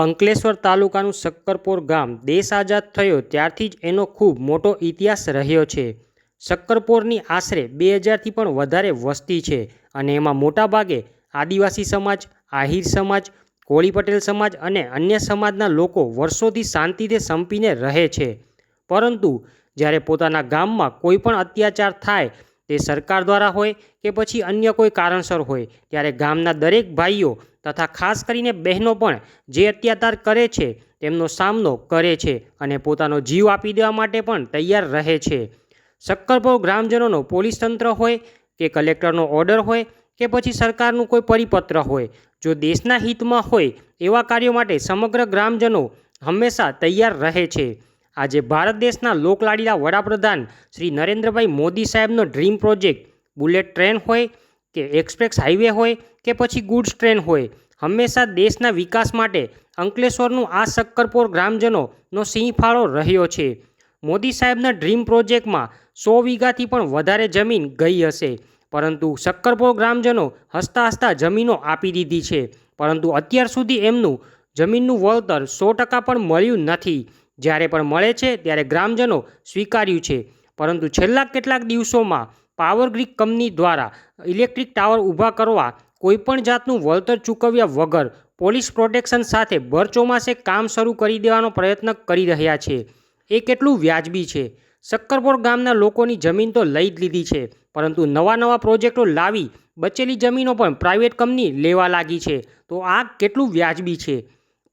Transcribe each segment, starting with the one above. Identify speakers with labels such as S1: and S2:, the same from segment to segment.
S1: અંકલેશ્વર તાલુકાનું શક્કરપોર ગામ દેશ આઝાદ થયો ત્યારથી જ એનો ખૂબ મોટો ઇતિહાસ રહ્યો છે। શક્કરપોરની આશરે 2000થી પણ વધારે વસ્તી છે અને એમાં મોટાભાગે આદિવાસી સમાજ, આહિર સમાજ, કોળી પટેલ સમાજ અને અન્ય સમાજના લોકો વર્ષોથી શાંતિથી સંપીને રહે છે। પરંતુ જ્યારે પોતાના ગામમાં કોઈ પણ અત્યાચાર થાય, તે સરકાર દ્વારા હોય કે પછી અન્ય કોઈ કારણસર હોય, ત્યારે ગામના દરેક ભાઈઓ તથા ખાસ કરીને બહેનો પણ જે અત્યાચાર કરે છે તેમનો સામનો કરે છે અને પોતાનો જીવ આપી દેવા માટે પણ તૈયાર રહે છે। શક્કરપોર ગ્રામજનોનો પોલીસ તંત્ર હોય કે કલેક્ટરનો ઓર્ડર હોય કે પછી સરકારનું કોઈ પરિપત્ર હોય, જો દેશના હિતમાં હોય એવા કાર્યો માટે સમગ્ર ગ્રામજનો હંમેશા તૈયાર રહે છે। આજે ભારત દેશના લોકલાડીલા વડાપ્રધાન શ્રી નરેન્દ્રભાઈ મોદી સાહેબનો ડ્રીમ પ્રોજેક્ટ બુલેટ ટ્રેન હોય કે એક્સપ્રેસ હાઈવે હોય કે પછી ગુડ્સ ટ્રેન હોય, હંમેશા દેશના વિકાસ માટે અંકલેશ્વરનું આ શક્કરપોર ગ્રામજનોનો સિંહ ફાળો રહ્યો છે। મોદી સાહેબના ડ્રીમ પ્રોજેક્ટમાં 100 વીઘાથી પણ વધારે જમીન ગઈ હશે, પરંતુ શક્કરપોર ગ્રામજનો હસતા હસતા જમીનો આપી દીધી છે, પરંતુ અત્યાર સુધી એમનું જમીનનું વળતર 100% પણ મળ્યું નથી। જ્યારે પણ મળે છે ત્યારે ગ્રામજનો સ્વીકાર્યું છે, પરંતુ છેલ્લા કેટલાક દિવસોમાં પાવર ગ્રીડ કંપની દ્વારા ઇલેક્ટ્રિક ટાવર ઊભા કરવા કોઈપણ જાતનું વળતર ચૂકવ્યા વગર પોલીસ પ્રોટેક્શન સાથે ભર ચોમાસે કામ શરૂ કરી દેવાનો પ્રયત્ન કરી રહ્યા છે। એ કેટલું વ્યાજબી છે? શક્કરપોર ગામના લોકોની જમીન તો લઈ જ લીધી છે, પરંતુ નવા પ્રોજેક્ટો લાવી બચેલી જમીનો પણ પ્રાઇવેટ કંપની લેવા લાગી છે, તો આ કેટલું વ્યાજબી છે?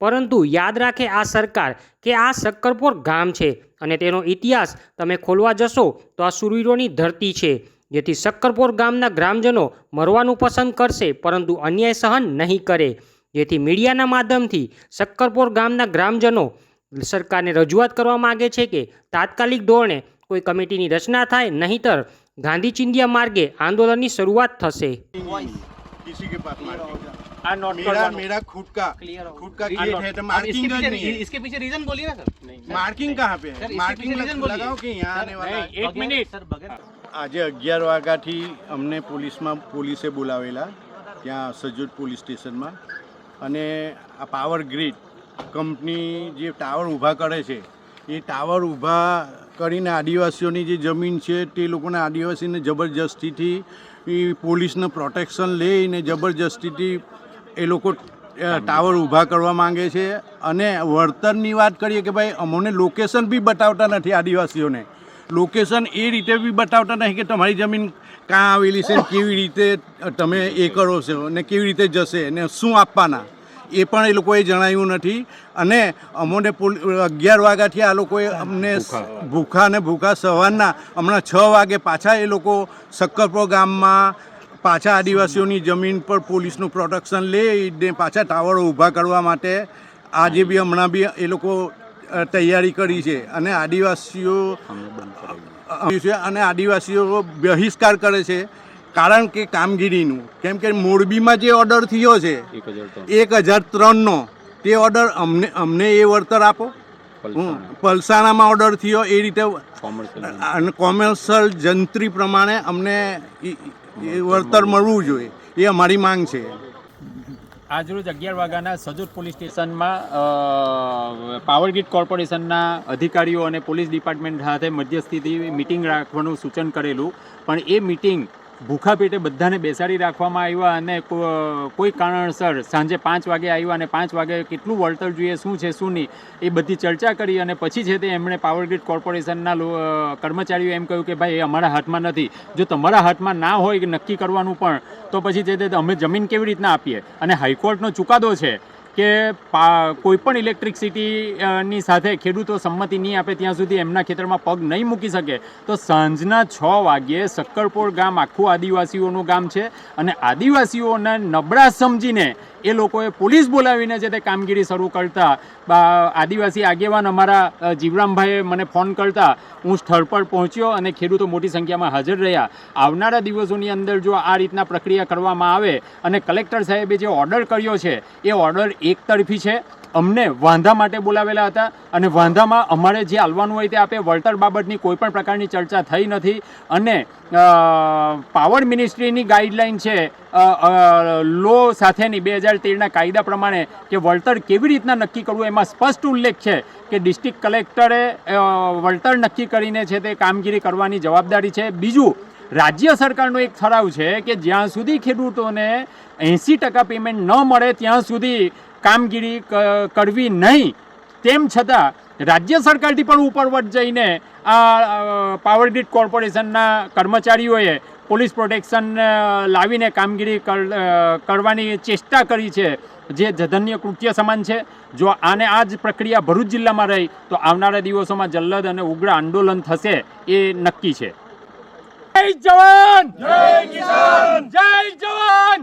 S1: પરંતુ યાદ રાખે આ સરકાર કે આ શક્કરપોર ગામ છે અને તેનો ઇતિહાસ તમે ખોલવા જશો તો આ શૂરવીરોની ધરતી છે, જેથી શક્કરપોર ગામના ગ્રામજનો મરવાનું પસંદ કરશે પરંતુ અન્યાય સહન નહીં કરે। જેથી મીડિયાના માધ્યમથી શક્કરપોર ગામના ગ્રામજનો સરકારને રજૂઆત કરવા માગે છે કે તાત્કાલિક ધોરણે કોઈ કમિટીની રચના થાય, નહીંતર ગાંધી ચિંધ્યા માર્ગે આંદોલનની શરૂઆત થશે।
S2: किसी के पास मार्किंग मेरा खुद का गेट है तो मार्किंग नहीं है।
S3: इसके पीछे रीजन बोलिए ना सर।
S2: मार्किंग कहाँ पे है? मार्किंग लगाओ कि यहाँ आने वाला। एक मिनट सर, આજે 11 વાગ્યાથી અમને પોલીસે બોલાવેલા ત્યાં સજોદ પોલીસ સ્ટેશનમાં, અને આ પાવર ગ્રીડ કંપની જે ટાવર ઊભા કરે છે એ ટાવર ઊભા કરીને આદિવાસીઓની જે જમીન છે તે લોકોને આદિવાસીને જબરજસ્તીથી પોલીસનું પ્રોટેક્શન લઈને જબરજસ્તીથી એ લોકો ટાવર ઊભા કરવા માંગે છે। અને વળતરની વાત કરીએ કે ભાઈ અમને લોકેશન બી બતાવતા નથી, આદિવાસીઓને લોકેશન એ રીતે બી બતાવતા નહીં કે તમારી જમીન ક્યાં આવેલી છે, કેવી રીતે તમે એ કરો છો ને કેવી રીતે જશે ને શું આપવાના એ પણ એ લોકોએ જણાવ્યું નથી। અને અમોને 11 વાગ્યાથી આ લોકોએ અમને ભૂખા સવારના હમણાં 6 વાગે પાછા એ લોકો શક્કરપોર ગામમાં પાછા આદિવાસીઓની જમીન પર પોલીસનું પ્રોટેક્શન લઈને પાછા ટાવરો ઊભા કરવા માટે આજે બી હમણાં બી એ લોકો તૈયારી કરી છે। અને આદિવાસીઓ બહિષ્કાર કરે છે કારણ કે કામગીરીનું, કેમ કે મોરબીમાં જે ઓર્ડર થયો છે 1003નો તે ઓર્ડર અમને એ વળતર આપો, પલસાણામાં ઓર્ડર થયો એ રીતે કોમર્શિયલ જંત્રી પ્રમાણે અમને વળતર મળવું જોઈએ, એ અમારી માંગ છે।
S4: આજરોજ 11 વાગ્યાના સજોદ પોલીસ સ્ટેશનમાં પાવર ગ્રીડ કોર્પોરેશનના અધિકારીઓ અને પોલીસ ડિપાર્ટમેન્ટ સાથે મધ્યસ્થીથી મિટિંગ રાખવાનું સૂચન કરેલું, પણ એ મિટિંગ ભૂખા પેટે બધાને બેસાડી રાખવામાં આવ્યા અને કોઈ કારણસર સાંજે 5 વાગે આવ્યા અને 5 વાગે કેટલું વળતર જોઈએ, શું છે શું નહીં, એ બધી ચર્ચા કરી અને પછી છે તે એમણે પાવર ગ્રીડ કોર્પોરેશનના કર્મચારીઓ એમ કહ્યું કે ભાઈ એ અમારા હાથમાં નથી, જો તમારા હાથમાં ના હોય નક્કી કરવાનું પણ તો પછી છે તે અમે જમીન કેવી રીતના આપીએ। અને હાઈકોર્ટનો ચુકાદો છે કે કોઈપણ ઇલેક્ટ્રિસિટીની સાથે ખેડૂતો સંમતિ નહીં આપે ત્યાં સુધી એમના ખેતરમાં પગ નહીં મૂકી શકે। તો સાંજના 6 વાગ્યે શક્કરપોર ગામ આખું આદિવાસીઓનું ગામ છે અને આદિવાસીઓને નબળા સમજીને એ લોકોએ પોલીસ બોલાવીને છે તે કામગીરી શરૂ કરતા આદિવાસી આગેવાન અમારા જીવરામભાઈએ મને ફોન કરતા હું સ્થળ પર પહોંચ્યો અને ખેડૂતો મોટી સંખ્યામાં હાજર રહ્યા। આવનારા દિવસોની અંદર જો આ રીતના પ્રક્રિયા કરવામાં આવે અને કલેક્ટર સાહેબે જે ઓર્ડર કર્યો છે એ ઓર્ડર એકતરફી છે, અમને વાંધા માટે બોલાવેલા હતા અને વાંધામાં અમારે જે હાલવાનું હોય તે આપે. વળતર બાબતની કોઈ પણ પ્રકારની ચર્ચા થઈ નથી અને પાવર મિનિસ્ટ્રીની ગાઈડલાઈન છે લો સાથેની 2013ના કાયદા પ્રમાણે કે વળતર કેવી રીતના નક્કી કરવું એમાં સ્પષ્ટ ઉલ્લેખ છે કે ડિસ્ટ્રિક્ટ કલેક્ટરે વળતર નક્કી કરીને છે તે કામગીરી કરવાની જવાબદારી છે. બીજું, રાજ્ય સરકારનો એક ઠરાવ છે કે જ્યાં સુધી ખેડૂતોને 80% પેમેન્ટ ન મળે ત્યાં સુધી કામગીરી કરવી નહીં. તેમ છતાં રાજ્ય સરકારથી પણ ઉપરવટ જઈને આ પાવર ગ્રીડ કોર્પોરેશનના કર્મચારીઓએ પોલીસ પ્રોટેક્શન લાવીને કામગીરી કરવાની ચેષ્ટા કરી છે, જે જધન્ય કૃત્ય સમાન છે. જો આને આ જ પ્રક્રિયા ભરૂચ જિલ્લામાં રહી તો આવનારા દિવસોમાં જલ્લદ અને ઉગ્ર આંદોલન થશે એ નક્કી છે. જય જવાન, જય કિસાન, જય જવાન.